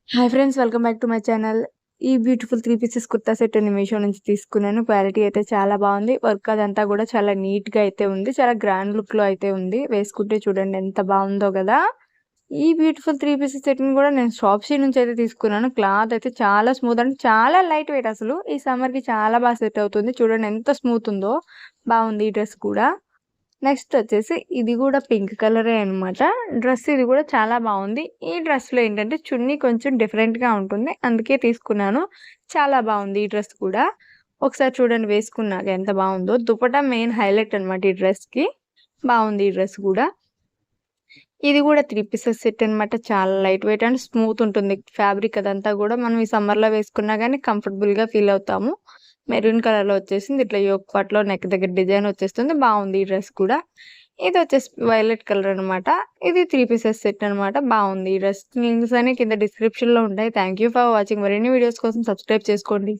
Hi friends, welcome back to my channel. ఈ beautiful 3 pieces kurta set ని మీషో నుంచి తీసుకున్నాను. క్వాలిటీ అయితే చాలా బాగుంది. వర్క్ అదంతా కూడా చాలా నీట్‌గా అయితే ఉంది. చాలా గ్రాండ్ లుక్‌లో అయితే ఉంది. వేసుకుంటే చూడండి ఎంత బాగుందో కదా! ఈ బ్యూటిఫుల్ 3 పీసెస్ సెట్‌ని కూడా నేను షాప్‌సీ నుంచి అయితే తీసుకున్నాను. క్లాత్ అయితే చాలా స్మూత్ అండ్ చాలా లైట్ వెయిట్ అసలు. ఈ సమ్మర్‌కి చాలా బాగా సెట్ అవుతుంది. చూడండి ఎంత స్మూత్ ఉందో. బాగుంది ఈ డ్రెస్ కూడా. నెక్స్ట్ వచ్చేసి ఇది కూడా పింక్ కలరే అనమాట. డ్రెస్ ఇది కూడా చాలా బాగుంది. ఈ డ్రెస్‌లో ఏంటంటే చున్నీ కొంచెం డిఫరెంట్‌గా ఉంటుంది. అందుకే తీసుకున్నాను. చాలా బాగుంది ఈ డ్రెస్ కూడా. ఒకసారి చూడండి వేసుకున్నాక ఎంత బాగుందో. దుపట్టా మెయిన్ హైలైట్ అనమాట ఈ డ్రెస్‌కి. బాగుంది ఈ డ్రెస్ కూడా. ఇది కూడా 3 పీసెస్ సెట్ అనమాట. చాలా లైట్ వెయిట్ అండ్ స్మూత్ ఉంటుంది. ఫ్యాబ్రిక్ అదంతా కూడా మనం ఈ సమ్మర్‌లో వేసుకున్నా గానీ కంఫర్టబుల్‌గా ఫీల్ అవుతాము. మెరూన్ కలర్‌లో వచ్చేసింది. ఇట్లా యోక్ పార్ట్‌లో నెక్ దగ్గర డిజైన్ వచ్చేస్తుంది. బాగుంది ఈ డ్రెస్ కూడా. ఇది వచ్చేసి వైలెట్ కలర్ అనమాట. ఇది 3 పీసెస్ సెట్ అనమాట. బాగుంది ఈ డ్రెస్. లింక్స్ అన్ని కింద డిస్క్రిప్షన్‌లో ఉంటాయి. Thank you for watching. మరిన్ని వీడియోస్ కోసం సబ్స్క్రైబ్ చేసుకోండి.